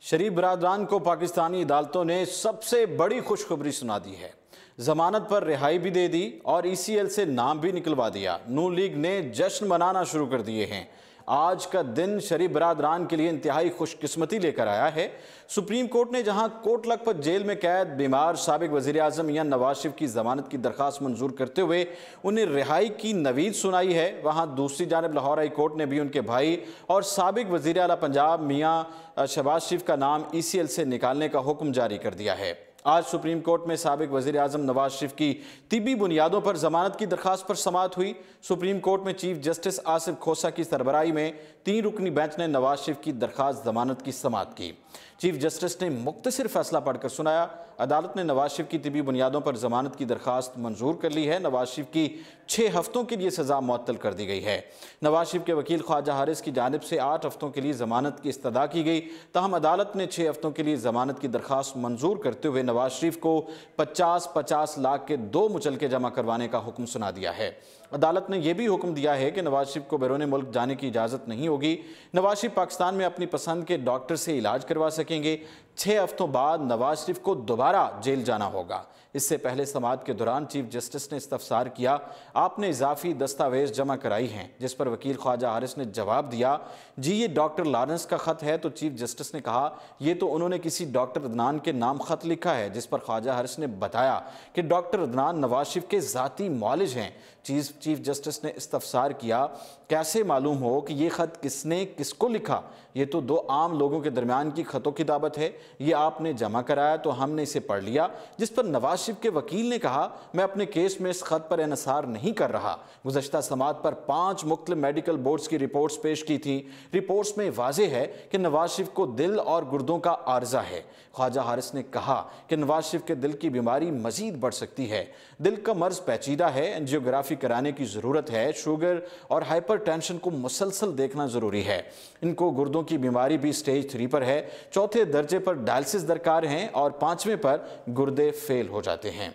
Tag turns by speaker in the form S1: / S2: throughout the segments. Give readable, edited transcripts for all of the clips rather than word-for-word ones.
S1: शरीफ बरादरान को पाकिस्तानी अदालतों ने सबसे बड़ी खुशखबरी सुना दी है। जमानत पर रिहाई भी दे दी और ECL से नाम भी निकलवा दिया। नून लीग ने जश्न मनाना शुरू कर दिए हैं। आज का दिन शरीफ बरादरान के लिए इंतहाई खुशकिस्मती लेकर आया है। सुप्रीम कोर्ट ने जहां कोट लखपत जेल में कैद बीमार साबिक वजीर आजम मियां नवाज शरीफ की जमानत की दरखास्त मंजूर करते हुए उन्हें रिहाई की नवीद सुनाई है, वहां दूसरी जानब लाहौर हाई कोर्ट ने भी उनके भाई और साबिक वजीर आला पंजाब मियां शहबाज शरीफ का नाम ECL से निकालने का हुक्म जारी कर दिया है। आज सुप्रीम कोर्ट में साबिक वजीर आजम नवाज शरीफ की तिब्बी बुनियादों पर जमानत की दरखास्त पर समाअत हुई। सुप्रीम कोर्ट में चीफ जस्टिस आसिफ खोसा की सरबराही में 3 रुकनी बेंच ने नवाज शरीफ की दरखास्त जमानत की समाअत की। चीफ जस्टिस ने मुख्तसर फैसला पढ़कर सुनाया। अदालत ने नवाज शरीफ की तिब्बी बुनियादों पर जमानत की दरखास्त मंजूर कर ली है। नवाज शरीफ की 6 हफ्तों के लिए सजा मुअत्तल कर दी गई है। नवाज शरीफ के वकील ख्वाजा हारिस की जानिब से 8 हफ्तों के लिए जमानत की इस्तदा की गई। तहम अदालत ने 6 हफ्तों के लिए जमानत की दरखास्त मंजूर करते हुए नवाज शरीफ को 50-50 लाख के 2 मुचलके जमा करवाने का हुक्म सुना दिया है। अदालत ने यह भी हुक्म दिया है कि नवाज शरीफ को बैरून मुल्क जाने की इजाज़त नहीं होगी। नवाज शरीफ पाकिस्तान में अपनी पसंद के डॉक्टर से इलाज करवा सकेंगे। 6 हफ्तों बाद नवाज शरीफ को दोबारा जेल जाना होगा। इससे पहले समाअत के दौरान चीफ जस्टिस ने इस्तफसार किया, आपने इजाफी दस्तावेज जमा कराई हैं, जिस पर वकील ख्वाजा हारिस ने जवाब दिया, जी ये डॉक्टर लॉरेंस का खत है। तो चीफ जस्टिस ने कहा, ये तो उन्होंने किसी डॉक्टर अदनान के नाम खत लिखा है, जिस पर ख्वाजा हारिस ने बताया कि डॉक्टर अदनान नवाज शरीफ के ज़ाती मौलिज हैं। चीफ जस्टिस ने इस्तफसार किया, कैसे मालूम हो कि ये खत किसने किसको लिखा? ये तो 2 आम लोगों के दरमियान की खतों की दावत है, ये आपने जमा कराया तो हमने इसे पढ़ लिया। जिस पर नवाज शरीफ के वकील ने कहा, मैं अपने केस में इस खत पर इन्सार नहीं कर रहा। गुज़श्ता समाअत पर 5 मुख्तलिफ मेडिकल बोर्ड्स की रिपोर्ट्स पेश की थी। रिपोर्ट्स में वाज़ेह है कि नवाज शरीफ को दिल और गुर्दों का आर्जा है। ख्वाजा हारिस ने कहा कि नवाज शरीफ के दिल की बीमारी मजीद बढ़ सकती है। दिल का मर्ज पेचीदा है, एंजियोग्राफी कराने की ज़रूरत है। शुगर और हाइपरटेंशन को मुसलसल देखना ज़रूरी है। इनको गुर्दों की बीमारी भी स्टेज 3 पर है। 4थे दर्जे पर डायलिसिस दरकार हैं और 5वें पर गुर्दे फेल हो जाते हैं।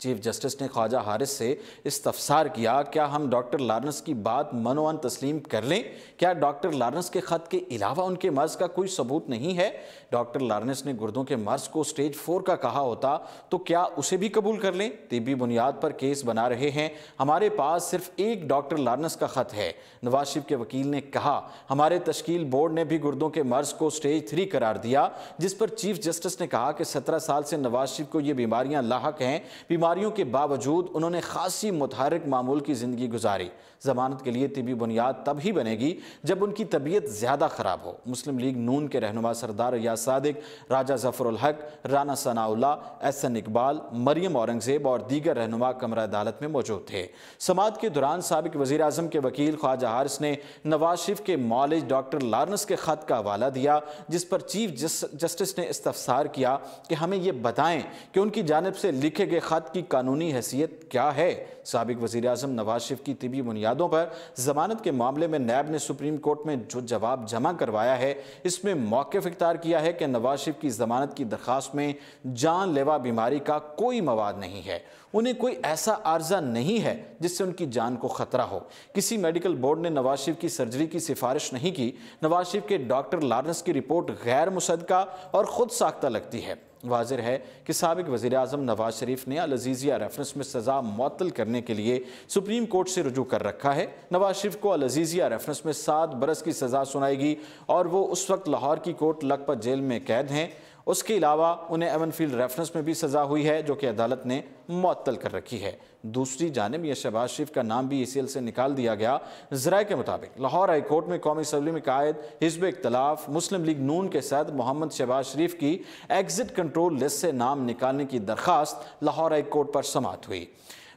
S1: चीफ जस्टिस ने ख्वाजा हारिस से इस्तफसार किया, क्या हम डॉक्टर लॉरेंस की बात मनोअन तस्लीम कर लें? क्या डॉक्टर लॉरेंस के ख़त के अलावा उनके मर्ज का कोई सबूत नहीं है? डॉक्टर लॉरेंस ने गुर्दों के मर्ज को स्टेज 4 का कहा होता तो क्या उसे भी कबूल कर लें? तिब्बी बुनियाद पर केस बना रहे हैं। हमारे पास सिर्फ एक डॉक्टर लॉरेंस का ख़त है। नवाज शरीफ के वकील ने कहा, हमारे तश्कील बोर्ड ने भी गुर्दों के मर्ज को स्टेज 3 करार दिया। जिस पर चीफ जस्टिस ने कहा कि 17 साल से नवाज शरीफ को ये बीमारियां लाहक हैं। बीमारियों के बावजूद उन्होंने खासी मुतहरिक मामूल की जिंदगी गुजारी। जमानत के लिए तिब्बी बुनियाद तब ही बनेगी जब उनकी तबीयत ज्यादा खराब हो। मुस्लिम लीग नून के रहनुमा सरदार रियाज सादिक, राजा जफरुल हक, राना सनाउल्लाह, SN इकबाल, मरियम औरंगजेब और दीगर रहनुमा कमरा अदालत में मौजूद थे। समाअत के दौरान साबिक वजीर आजम के वकील ख्वाजा हारिस ने नवाज शरीफ के मौलिज डॉक्टर लॉरेंस के खत का हवाला दिया, जिस पर चीफ जस्टिस ने इस्तफसार किया कि हमें यह बताएं कि उनकी जानिब से लिखे गए खत की कानूनी हैसियत क्या है। साबिक वजीर आजम नवाज शरीफ की तिब्बी बुनियादों पर जमानत के मामले में नैब ने सुप्रीम कोर्ट में जो जवाब जमा करवाया है, इसमें मौक़िफ़ इख्तियार किया है कि नवाज शरीफ की जमानत की दरखास्त में जानलेवा बीमारी का कोई मवाद नहीं है। उन्हें कोई ऐसा आर्जा नहीं है जिससे उनकी जान को खतरा हो। किसी मेडिकल बोर्ड ने नवाज शरीफ की सर्जरी की सिफारिश नहीं की। नवाज शरीफ के डॉक्टर लॉरेंस की रिपोर्ट गैर मुसद्दका और खुद साख्ता लगती है। वाज़िर है कि साबिक वज़ीर आज़म नवाज शरीफ ने अल अज़ीज़िया रेफरेंस में सज़ा मुअत्तल करने के लिए सुप्रीम कोर्ट से रुजू कर रखा है। नवाज शरीफ को अल अज़ीज़िया रेफरेंस में 7 बरस की सज़ा सुनाएगी और वो उस वक्त लाहौर की कोट लखपत जेल में कैद हैं। उसके अलावा उन्हें एवनफील्ड रेफरेंस में भी सज़ा हुई है, जो कि अदालत ने मुअत्तल कर रखी है। दूसरी जानिब यह शहबाज शरीफ का नाम भी ECL से निकाल दिया गया। ज़राए के मुताबिक लाहौर हाई कोर्ट में कौमी असम्बली में कायद हिज़्ब इख्तिलाफ मुस्लिम लीग नून के सदर मोहम्मद शहबाज शरीफ की एग्जिट कंट्रोल लिस्ट से नाम निकालने की दरख्वास्त लाहौर हाई कोर्ट पर समाअत हुई।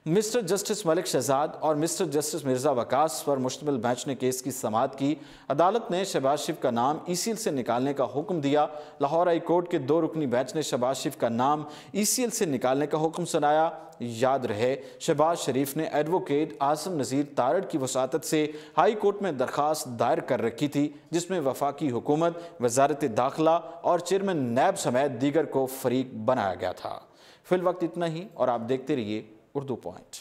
S1: मिस्टर जस्टिस मलिक शहजाद और मिस्टर जस्टिस मिर्ज़ा वकास पर मुश्तमिल बेंच ने केस की समाअत की। अदालत ने शहबाज शरीफ का नाम ECL से निकालने का हुक्म दिया। लाहौर हाई कोर्ट के 2 रुकनी बेंच ने शहबाज शरीफ का नाम ECL से निकालने का हुक्म सुनाया। याद रहे, शहबाज शरीफ ने एडवोकेट आसिम नज़ीर तारड़ की वसातत से हाई कोर्ट में दरख्वास्त दायर कर रखी थी, जिसमें वफाकी हुकूमत, वजारत दाखिला और चेयरमैन नैब समेत दीगर को फरीक बनाया गया था। फिल वक्त इतना ही और आप देखते रहिए उर्दू पॉइंट।